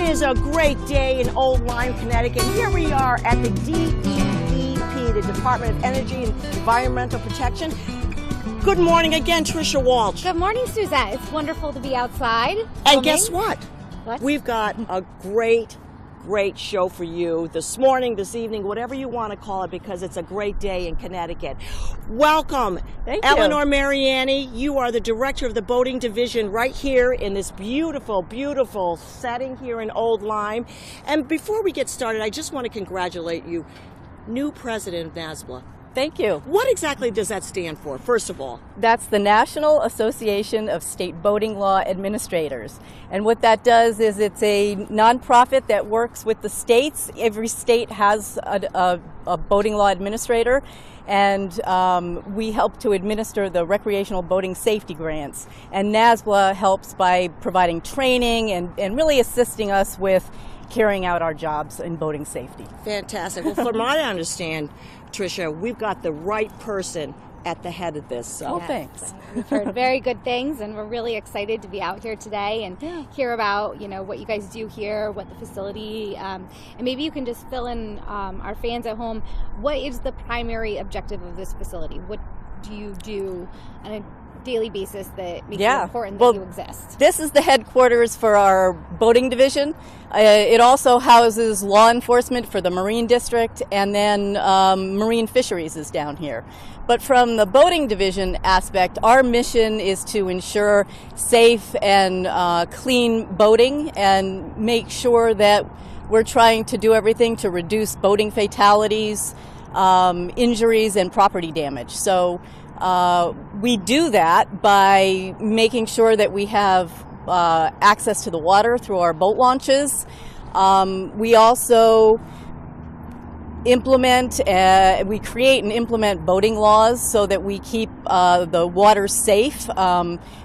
is a great day in Old Lyme, Connecticut. Here we are at the DEEP, the Department of Energy and Environmental Protection. Good morning again, Tricia Walsh. Good morning, Suzette. It's wonderful to be outside. And guess what? What? We've got a great show for you this morning, this evening, whatever you want to call it, because it's a great day in Connecticut. Welcome. Thank you. Eleanor Mariani, you are the director of the boating division right here in this beautiful, beautiful setting here in Old Lyme. And before we get started, I just want to congratulate you, new president of NASBLA. Thank you. What exactly does that stand for, first of all? That's the National Association of State Boating Law Administrators. And what that does is it's a nonprofit that works with the states. Every state has a boating law administrator, and we help to administer the recreational boating safety grants. And NASBLA helps by providing training and really assisting us with carrying out our jobs in boating safety. Fantastic. Well, from what I understand, Tricia, we've got the right person at the head of this. So. Oh, thanks. We've heard very good things, and we're really excited to be out here today and hear about, what you guys do here, what the facility, and maybe you can just fill in our fans at home. What is the primary objective of this facility? What do you do on a daily basis that makes it important that you exist? This is the headquarters for our boating division. It also houses law enforcement for the Marine District, and then Marine Fisheries is down here. But from the boating division aspect, our mission is to ensure safe and clean boating and make sure that we're trying to do everything to reduce boating fatalities, injuries, and property damage. So we do that by making sure that we have access to the water through our boat launches. We also we create and implement boating laws so that we keep the water safe.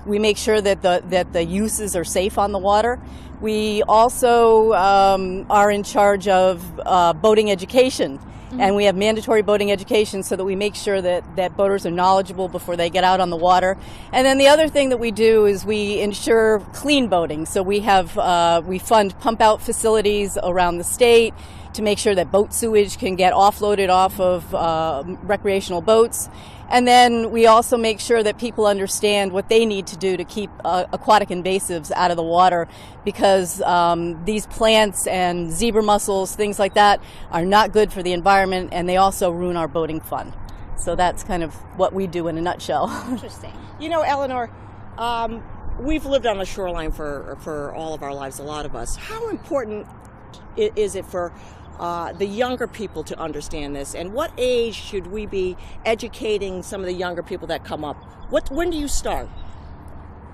We make sure that the uses are safe on the water. We also are in charge of boating education. And we have mandatory boating education so that we make sure that boaters are knowledgeable before they get out on the water. And then the other thing that we do is we ensure clean boating. So we fund pump out facilities around the state to make sure that boat sewage can get offloaded off of recreational boats. And then we also make sure that people understand what they need to do to keep aquatic invasives out of the water, because these plants and zebra mussels, things like that, are not good for the environment, and they also ruin our boating fun. So that's kind of what we do in a nutshell. Interesting. Eleanor, we've lived on the shoreline for all of our lives, a lot of us. How important is it for the younger people to understand this, and what age should we be educating some of the younger people that come up? When do you start?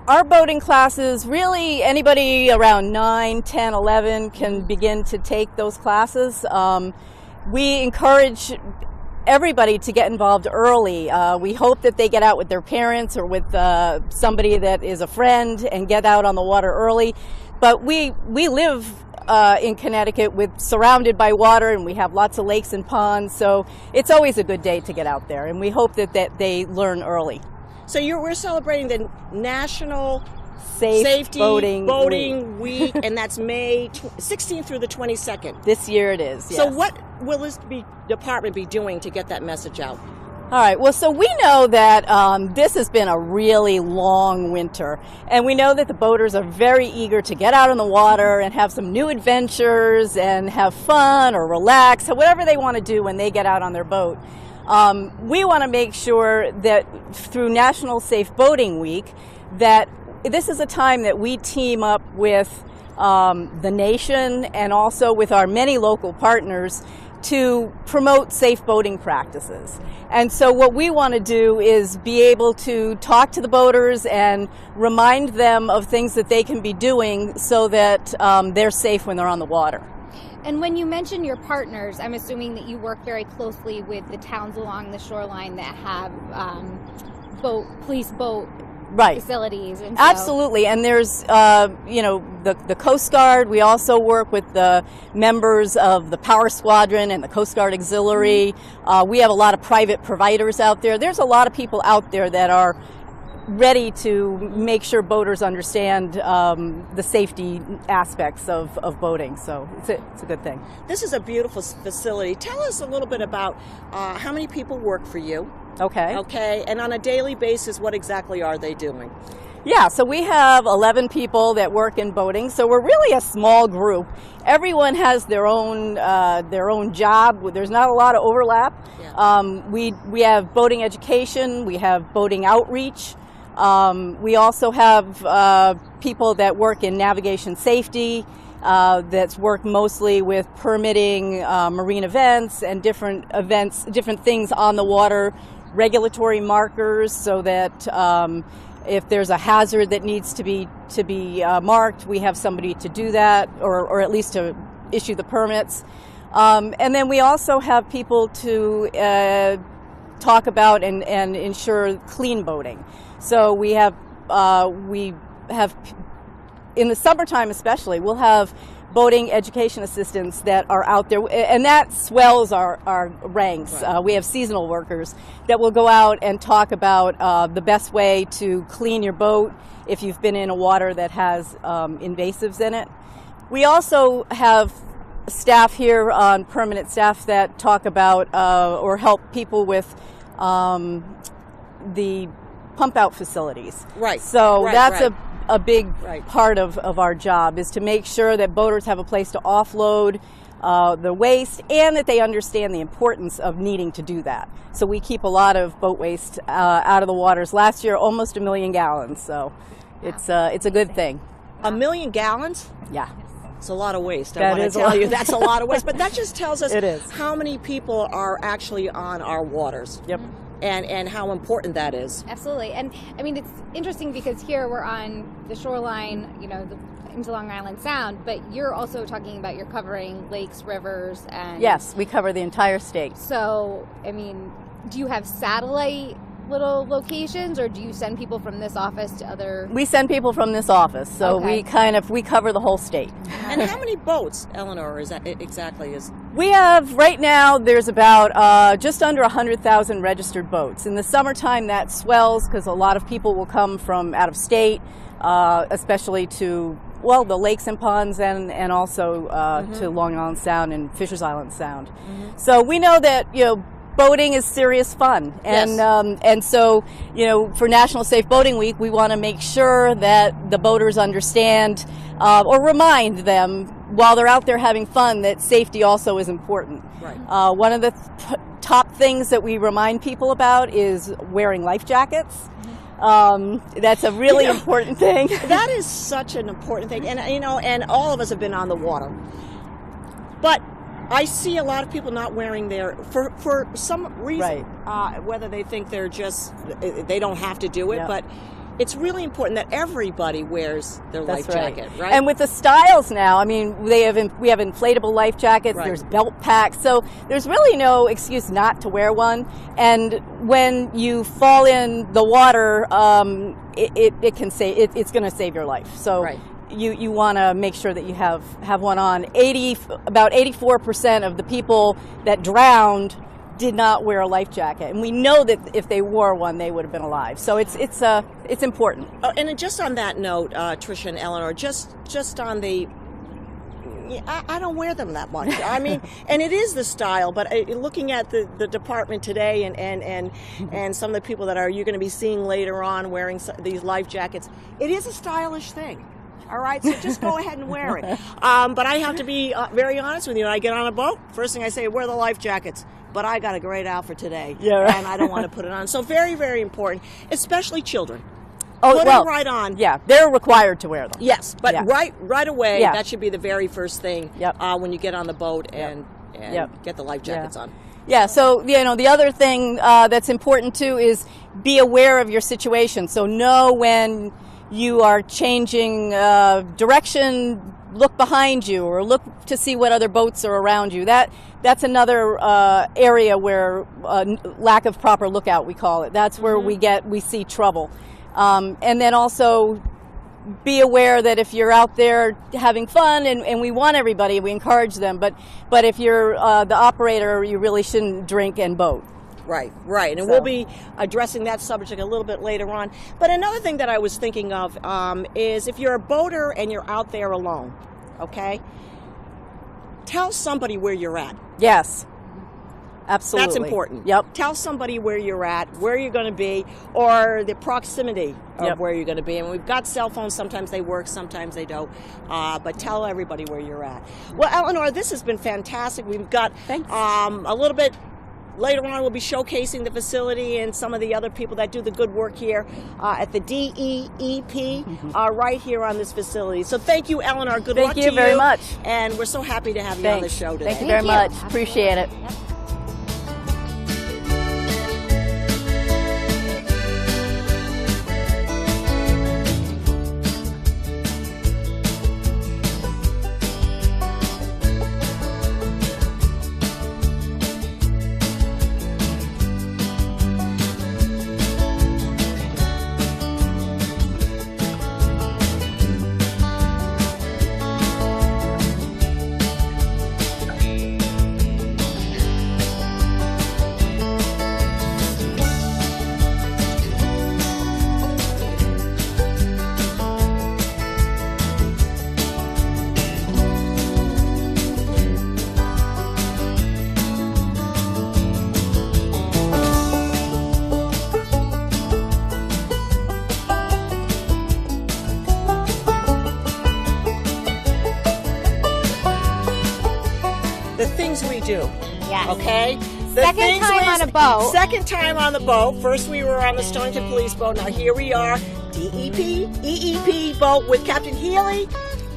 Our boating classes, really anybody around 9, 10, 11 can begin to take those classes. We encourage everybody to get involved early. We hope that they get out with their parents or with somebody that is a friend and get out on the water early. But we live in Connecticut surrounded by water, and we have lots of lakes and ponds, so it's always a good day to get out there, and we hope that they learn early. So we're celebrating the National Safety Boating Week, and that's May 16th through the 22nd. This year it is, yes. So what will this department be doing to get that message out? All right, well, so we know that this has been a really long winter, and we know that the boaters are very eager to get out on the water and have some new adventures and have fun or relax, whatever they want to do when they get out on their boat. We want to make sure that through National Safe Boating Week, that this is a time that we team up with the nation and also with our many local partners to promote safe boating practices. And so what we want to do is be able to talk to the boaters and remind them of things that they can be doing so that they're safe when they're on the water. And when you mention your partners, I'm assuming that you work very closely with the towns along the shoreline that have police boat facilities. And Absolutely, and there's the Coast Guard. We also work with the members of the Power Squadron and the Coast Guard Auxiliary. We have a lot of private providers out there. There's a lot of people out there that are ready to make sure boaters understand the safety aspects of boating. So it's a good thing. This is a beautiful facility. Tell us a little bit about how many people work for you. Okay. Okay, and on a daily basis, what exactly are they doing? Yeah, so we have 11 people that work in boating, so we're really a small group. Everyone has their own job. There's not a lot of overlap. Yeah. We have boating education, we have boating outreach. We also have people that work in navigation safety, that's work mostly with permitting marine events and different things on the water, regulatory markers, so that if there's a hazard that needs to be marked, we have somebody to do that, or at least to issue the permits. And then we also have people to talk about and ensure clean boating. So we have in the summertime especially, we'll have boating education assistants that are out there, and that swells our ranks. Right. We have seasonal workers that will go out and talk about the best way to clean your boat if you've been in a water that has invasives in it. We also have staff here on permanent staff that talk about or help people with the pump out facilities. Right. So right, that's right. a big Right. part of our job, is to make sure that boaters have a place to offload the waste, and that they understand the importance of needing to do that. So we keep a lot of boat waste out of the waters. Last year, almost 1 million gallons. So it's a good thing. 1 million gallons? Yeah. It's a lot of waste. I That want to is a tell lot. you that's a lot of waste. But that just tells us It is. how many people are actually on our waters. Yep. And how important that is. Absolutely. And I mean, it's interesting because here we're on the shoreline, into Long Island Sound, but you're also talking about you're covering lakes, rivers, and Yes, we cover the entire state. So, I mean, do you have satellite little locations, or do you send people from this office to other? We send people from this office, so Okay. we cover the whole state. And how many boats, Eleanor, is that exactly is? We have, right now, there's about just under 100,000 registered boats. In the summertime, that swells because a lot of people will come from out of state, especially to, well, the lakes and ponds, and also to Long Island Sound and Fisher's Island Sound. So we know that, boating is serious fun, and Yes. and so, for National Safe Boating Week, we want to make sure that the boaters understand or remind them while they're out there having fun that safety also is important. Right. One of the top things that we remind people about is wearing life jackets. That's a really important thing. That is such an important thing, and and all of us have been on the water, but I see a lot of people not wearing their for some reason, whether they think they don't have to do it, Yeah. but it's really important that everybody wears their That's life right. jacket, right? And with the styles now, I mean, we have inflatable life jackets. Right. There's belt packs, so there's really no excuse not to wear one. And when you fall in the water, it can it's going to save your life. So. Right. You want to make sure that you have one on. About 84% of the people that drowned did not wear a life jacket, and we know that if they wore one, they would have been alive. So it's important. And just on that note, Tricia and Eleanor, just on the, I don't wear them that much. I mean, and it is the style, but looking at the department today and some of the people that you're going to be seeing later on wearing these life jackets, it is a stylish thing. All right, so just go ahead and wear it. But I have to be very honest with you. When I get on a boat, first thing I say, wear the life jackets. But I got a great outfit today, and I don't want to put it on. So very, very important, especially children. Put it right on. Yeah, they're required to wear them. Yes, but Yeah. right away, Yeah. that should be the very first thing when you get on the boat and get the life jackets on. Yeah, so the other thing that's important too is be aware of your situation. So know when you are changing direction, look behind you, or look to see what other boats are around you. That's another area where lack of proper lookout, we call it. That's where we see trouble. And then also be aware that if you're out there having fun, and we want everybody, we encourage them, but if you're the operator, you really shouldn't drink and boat. Right. And So- we'll be addressing that subject a little bit later on. But another thing that I was thinking of is if you're a boater and you're out there alone, okay, tell somebody where you're at. Yes. Absolutely. That's important. Yep. Tell somebody where you're at, where you're going to be, or the proximity of Yep. where you're going to be. And we've got cell phones. Sometimes they work, sometimes they don't. But tell everybody where you're at. Well, Eleanor, this has been fantastic. We've got Thanks. a little bit later on. We'll be showcasing the facility and some of the other people that do the good work here at the DEEP right here on this facility. So thank you, Eleanor. Good luck to you. Thank you very much. And we're so happy to have you on the Thanks. show today. Thank you very much. Appreciate it. Yep. The things we do. Yes. Okay? The Second things time on a boat. Second time on the boat. First we were on the Stonington Police boat. Now here we are, EEP boat with Captain Healy.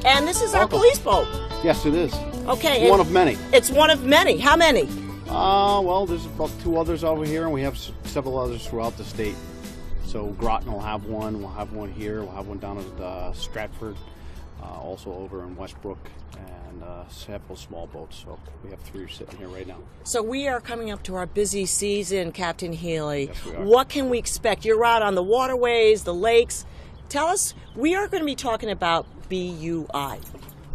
And this is our Welcome. police boat. Yes, it is. Okay. One of many. It's one of many. How many? Well, there's about 2 others over here, and we have several others throughout the state. So Groton will have one. We'll have one here. We'll have one down at Stratford, also over in Westbrook, and several small boats. So we have 3 sitting here right now. So we are coming up to our busy season, Captain Healy. Yes, we are. What can we expect? You're out on the waterways, the lakes. Tell us, we are going to be talking about BUI.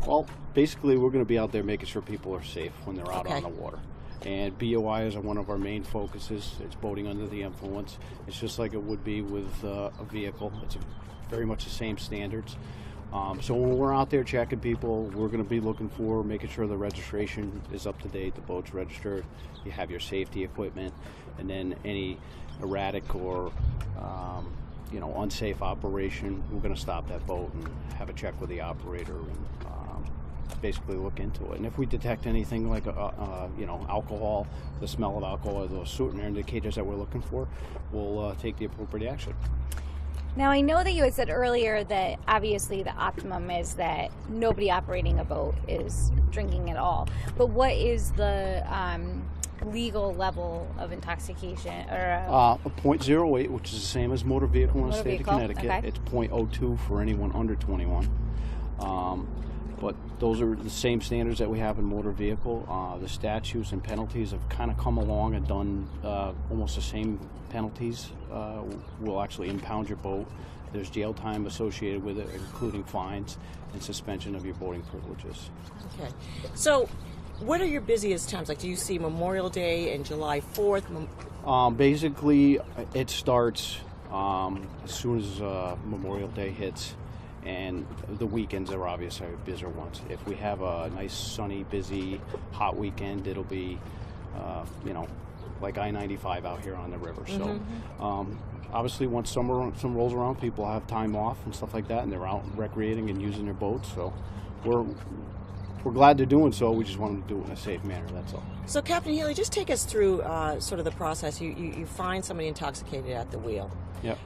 Well, basically, we're going to be out there making sure people are safe when they're out Okay. on the water. And BOI is one of our main focuses. It's boating under the influence. It's just like it would be with a vehicle. It's very much the same standards. So when we're out there checking people, we're going to be looking for making sure the registration is up to date, the boat's registered, you have your safety equipment, and then any erratic or unsafe operation, we're going to stop that boat and have a check with the operator and basically look into it. And if we detect anything like alcohol, the smell of alcohol, or those certain indicators that we're looking for, we'll take the appropriate action. Now, I know that you had said earlier that obviously the optimum is that nobody operating a boat is drinking at all. But what is the legal level of intoxication? Or A .08, which is the same as motor vehicle in the Motor state vehicle, of Connecticut. okay. It's .02 for anyone under 21. But those are the same standards that we have in motor vehicle. The statutes and penalties have kind of come along and done almost the same penalties. We'll actually impound your boat. There's jail time associated with it, including fines and suspension of your boating privileges. Okay. So, what are your busiest times? Like, do you see Memorial Day and July 4th? Basically, it starts as soon as Memorial Day hits, and the weekends are obviously our busier ones. If we have a nice, sunny, busy, hot weekend, it'll be, like I-95 out here on the river. So, obviously, once summer rolls around, people have time off and stuff like that, and they're out recreating and using their boats. So, we're glad they're doing so. We just want them to do it in a safe manner. That's all. So, Captain Healy, just take us through sort of the process. You find somebody intoxicated at the wheel. Yep.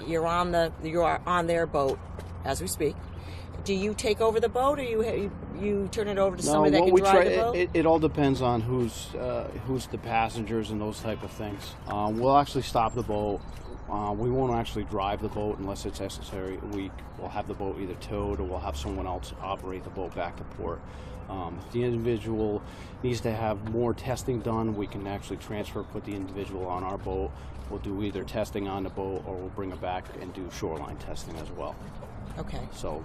You are on their boat as we speak. Do you take over the boat, or you turn it over to somebody that can drive the boat? It all depends on who's the passengers and those type of things. We'll actually stop the boat. We won't actually drive the boat unless it's necessary. We'll have the boat either towed, or we'll have someone else operate the boat back to port. If the individual needs to have more testing done, we can actually put the individual on our boat. We'll do either testing on the boat, or we'll bring it back and do shoreline testing as well. Okay. So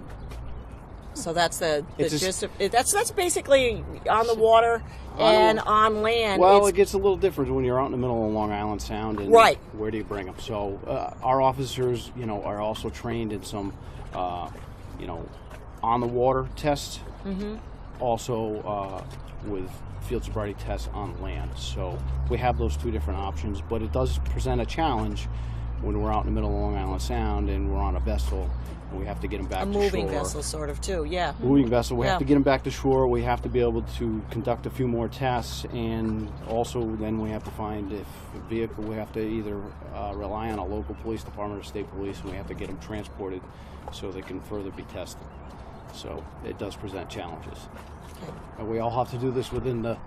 So that's the It's just- gist of it. That's basically on the water and on land. Well, It's- it gets a little different when you're out in the middle of Long Island Sound, and Right. where do you bring them? So our officers, are also trained in some, on the water tests. Mm-hmm. Also with field sobriety tests on land. So we have those two different options, but it does present a challenge when we're out in the middle of Long Island Sound and we're on a vessel and we have to get them back a to moving shore. vessel, sort of, too. Yeah. Moving vessel. We Yeah. have to get them back to shore. We have to be able to conduct a few more tests, and also then we have to find if a vehicle. We have to either rely on a local police department or state police, and we have to get them transported so they can further be tested. So it does present challenges, and we all have to do this within the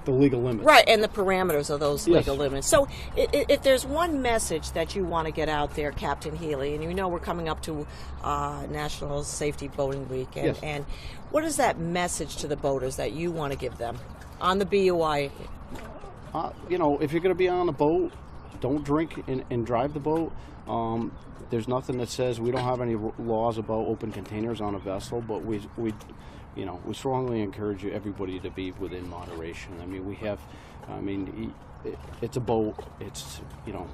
legal limits. Right, and the parameters of those Yes. legal limits. So, if there's one message that you want to get out there, Captain Healy, and we're coming up to National Safety Boating Week, and, Yes. and what is that message to the boaters that you want to give them on the BUI? If you're going to be on a boat, don't drink and drive the boat. There's nothing that says we don't have any laws about open containers on a vessel, but we strongly encourage everybody to be within moderation. It's a boat. It's,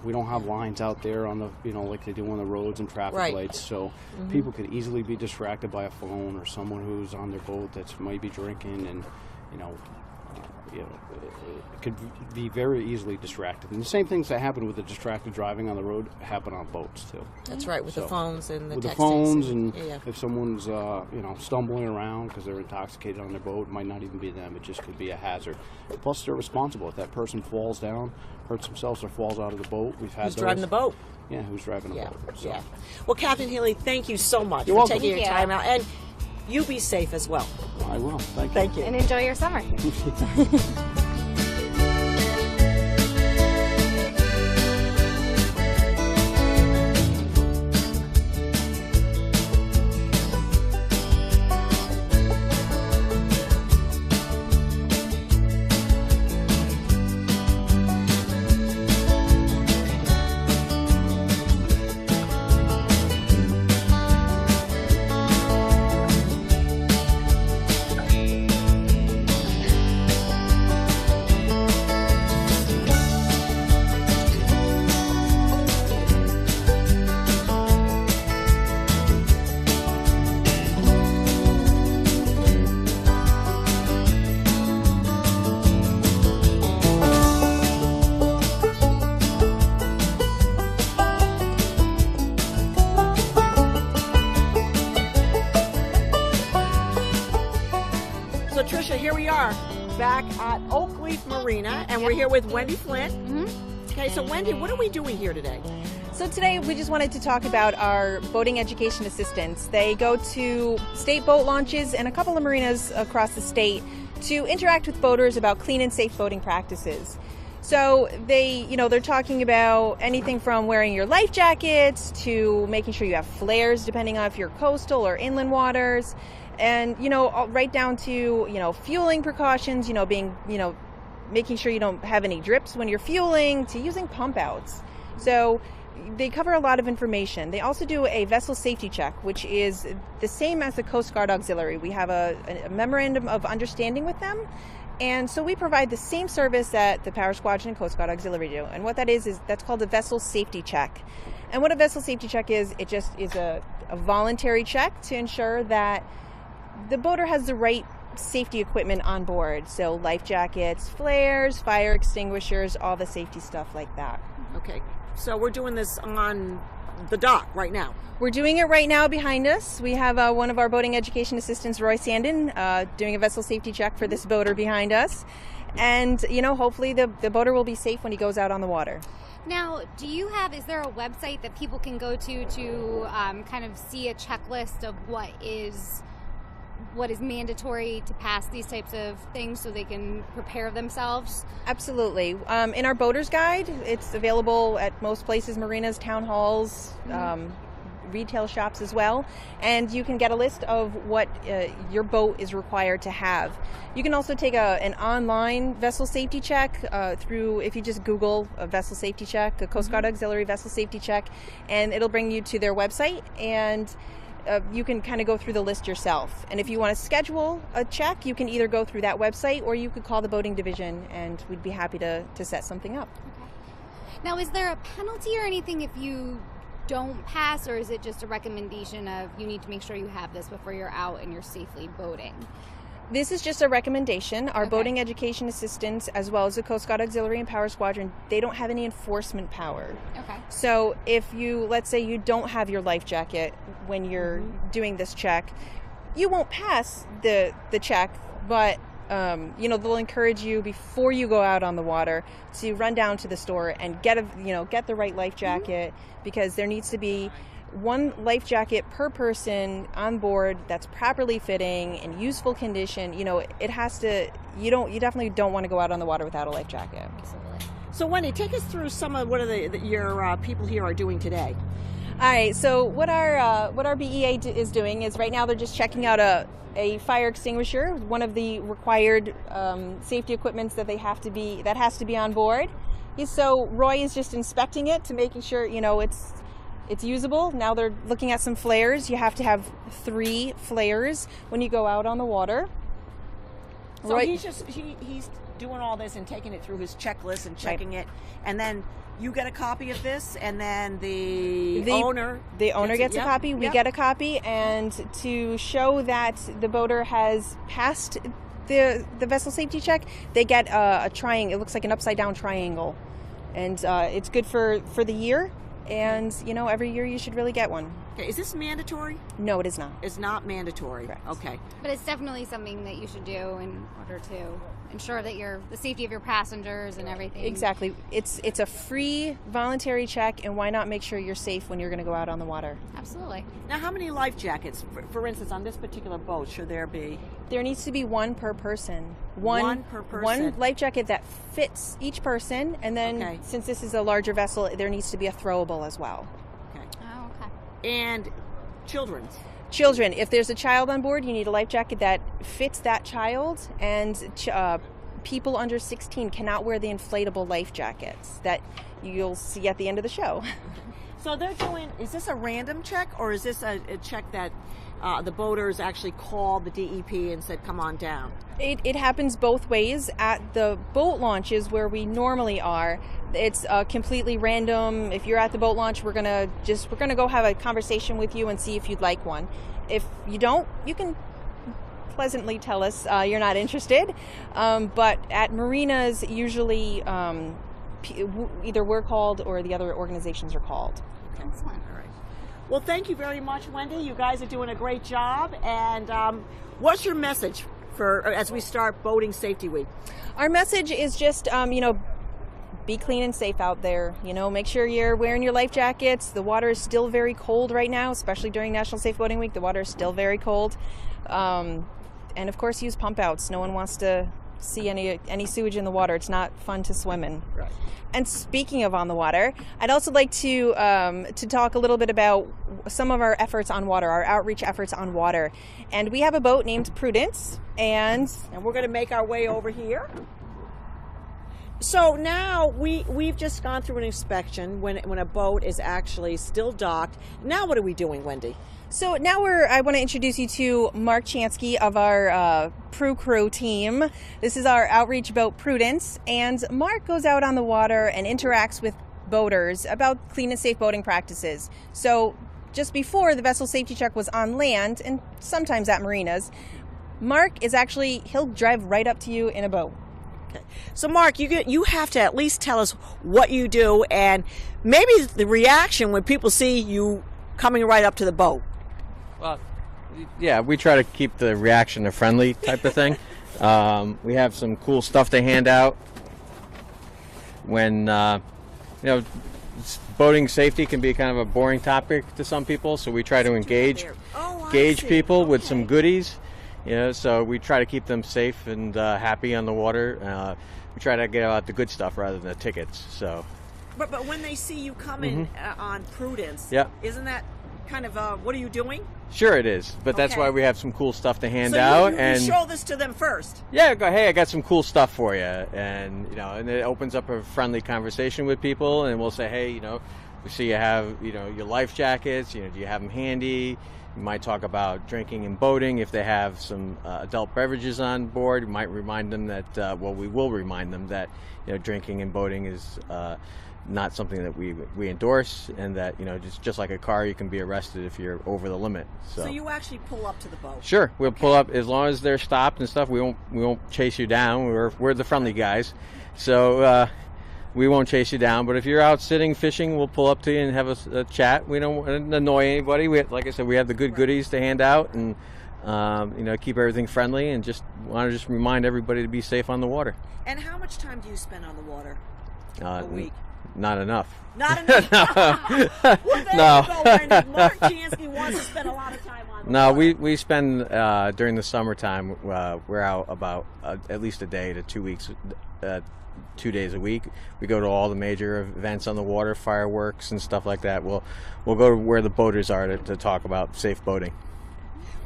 we don't have lines out there on the, like they do on the roads and traffic Right. lights. So people could easily be distracted by a phone or someone who's on their boat that might be drinking, and, it could be very easily distracted. And the same things that happen with the distracted driving on the road happen on boats too. That's right, with the So, phones and the with texting. the phones, and yeah. if someone's stumbling around because they're intoxicated on their boat, it might not even be them. It just could be a hazard. Plus, they're responsible if that person falls down, hurts themselves, or falls out of the boat. We've had Who's driving the boat? Yeah, who's driving the Yeah, boat? So. yeah. Well, Captain Healy, thank you so much You're for welcome. taking your Thank you. time out, and you be safe as well. I will. Thank you. Thank you. And enjoy your summer. So, Tricia, here we are back at Oakleaf Marina, and we're here with Wendy Flint. Okay, so Wendy, what are we doing here today? So today we just wanted to talk about our boating education assistants. They go to state boat launches and a couple of marinas across the state to interact with boaters about clean and safe boating practices. So they're talking about anything from wearing your life jackets to making sure you have flares depending on if you're coastal or inland waters, and right down to fueling precautions, making sure you don't have any drips when you're fueling, to using pump outs. So they cover a lot of information. They also do a vessel safety check, which is the same as the Coast Guard Auxiliary. We have a memorandum of understanding with them. And so we provide the same service that the Power Squadron and Coast Guard Auxiliary do. And what that is that's called a vessel safety check. And what a vessel safety check is, it just is a voluntary check to ensure that the boater has the right safety equipment on board. So life jackets, flares, fire extinguishers, all the safety stuff like that. Okay, so we're doing this on the dock right now. We're doing it right now behind us. We have one of our boating education assistants, Roy Sandin, doing a vessel safety check for this boater behind us. And, hopefully the boater will be safe when he goes out on the water. Now, is there a website that people can go to kind of see a checklist of what is mandatory to pass these types of things so they can prepare themselves? Absolutely. In our boater's guide, it's available at most places, marinas, town halls, retail shops as well. And you can get a list of what your boat is required to have. You can also take an online vessel safety check if you just Google a vessel safety check, a Coast Guard Auxiliary vessel safety check, and it'll bring you to their website. And you can kind of go through the list yourself. And if you want to schedule a check, you can either go through that website or you could call the boating division, and we'd be happy to set something up. Now, is there a penalty or anything if you don't pass, or is it just a recommendation of you need to make sure you have this before you're out and you're safely boating? This is just a recommendation. Our Okay. boating education assistants, as well as the Coast Guard Auxiliary and Power Squadron, they don't have any enforcement power. Okay. So if you, let's say you don't have your life jacket when you're doing this check, you won't pass the check, but they'll encourage you before you go out on the water to run down to the store and get the right life jacket, because there needs to be one life jacket per person on board that's properly fitting in useful condition. It has to. You definitely don't want to go out on the water without a life jacket. Absolutely. So Wendy, take us through some of what your people here are doing today. All right. So what our BEA is doing is right now they're just checking out a fire extinguisher, one of the required safety equipments that has to be on board. So Roy is just inspecting it to making sure it's usable. Now they're looking at some flares. You have to have 3 flares when you go out on the water. So Roy, he's doing all this and taking it through his checklist and checking it, and then you get a copy of this, and then the owner gets a Yep, copy. We yep. get a copy, and to show that the boater has passed the vessel safety check, they get a triangle. It looks like an upside down triangle, and it's good for the year. And every year you should really get one. Okay, is this mandatory? No, it is not. It's not mandatory. Correct. Okay. But it's definitely something that you should do in order to ensure that the safety of your passengers and everything. Exactly. It's a free voluntary check, and why not make sure you're safe when you're going to go out on the water? Absolutely. Now, how many life jackets, for instance, on this particular boat, should there be? There needs to be one per person. One per person. One life jacket that fits each person, and then Okay. since this is a larger vessel, there needs to be a throwable as well. Okay. Oh, okay. And children's. Children, if there's a child on board, you need a life jacket that fits that child, and people under 16 cannot wear the inflatable life jackets that you'll see at the end of the show. So they're doing, is this a random check, or is this a check that the boaters actually called the DEP and said, come on down? It happens both ways. At the boat launches where we normally are, it's completely random. If you're at the boat launch, we're gonna go have a conversation with you and see if you'd like one. If you don't, you can pleasantly tell us you're not interested. But at marinas, usually either we're called or the other organizations are called. Excellent. All right. Well, thank you very much, Wendy. You guys are doing a great job. And what's your message as we start Boating Safety Week? Our message is just, be clean and safe out there. Make sure you're wearing your life jackets. The water is still very cold right now, especially during National Safe Boating Week. The water is still very cold. And of course, use pump outs. No one wants to see any sewage in the water. It's not fun to swim in. Right. And speaking of on the water, I'd also like to talk a little bit about some of our efforts on water, our outreach efforts on water. And we have a boat named Prudence, and we're going to make our way over here. So now we've just gone through an inspection when a boat is actually still docked. Now what are we doing, Wendy? So now I want to introduce you to Mark Chansky of our Crew team. This is our outreach boat Prudence, and Mark goes out on the water and interacts with boaters about clean and safe boating practices. So just before the vessel safety check was on land, and sometimes at marinas, Mark he'll drive right up to you in a boat. Okay. So Mark, you have to at least tell us what you do and maybe the reaction when people see you coming right up to the boat. Well, yeah, we try to keep the reaction a friendly type of thing. We have some cool stuff to hand out. When, boating safety can be kind of a boring topic to some people, so we try to engage people with some goodies. So we try to keep them safe and happy on the water. We try to get out the good stuff rather than the tickets. So. But when they see you coming on Prudence, yeah. Isn't that kind of what are you doing? Sure it is, but that's Okay. why we have some cool stuff to hand So out. you and show this to them first. yeah, go. Hey, I got some cool stuff for you, and and it opens up a friendly conversation with people, and we'll say, hey, So you have, your life jackets. Do you have them handy? You might talk about drinking and boating. If they have some adult beverages on board, you might remind them that, we will remind them that, drinking and boating is not something that we endorse, and that, just like a car, you can be arrested if you're over the limit. So you actually pull up to the boat? Sure, we'll pull up as long as they're stopped and stuff. We won't chase you down. We're the friendly guys, so we won't chase you down. But if you're out sitting fishing, we'll pull up to you and have a chat. We don't want to annoy anybody. Like I said, we have the good goodies to hand out, and keep everything friendly, and just want to remind everybody to be safe on the water. And how much time do you spend on the water a week? Not enough. Not enough? Well, there No. you go, Wendy. Mark Jansky wants to spend a lot of time on the No, water. we spend, during the summertime, we're out about at least a day to 2 weeks, 2 days a week. We go to all the major events on the water, fireworks and stuff like that. We'll go to where the boaters are to talk about safe boating.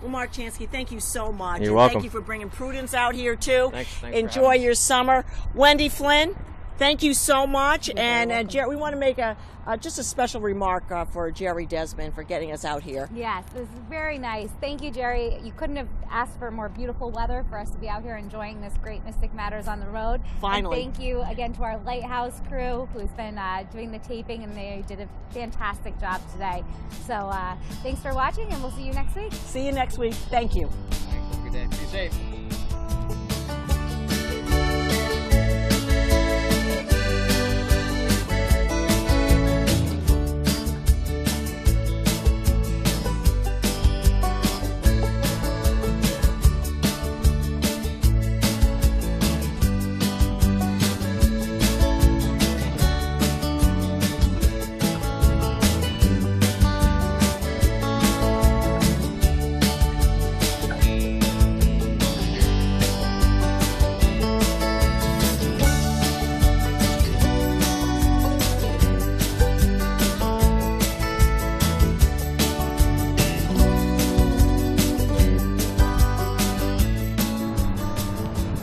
Well, Mark Jansky, thank you so much. You're and welcome. Thank you for bringing Prudence out here, too. Thanks for Enjoy having your summer. Wendy Flynn, thank you so much. And Jerry, we want to make just a special remark for Jerry Desmond for getting us out here. Yes, this is very nice. Thank you, Jerry. You couldn't have asked for more beautiful weather for us to be out here enjoying this great Mystic Matters on the road. Finally. And thank you again to our Lighthouse crew who's been doing the taping, and they did a fantastic job today. So thanks for watching, and we'll see you next week. See you next week. Thank you. Thanks. Have a good day. Be safe.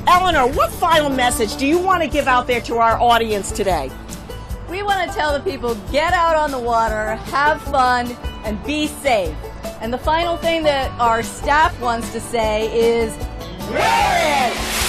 Eleanor, what final message do you want to give out there to our audience today? We want to tell the people, get out on the water, have fun, and be safe. And the final thing that our staff wants to say is, wear it!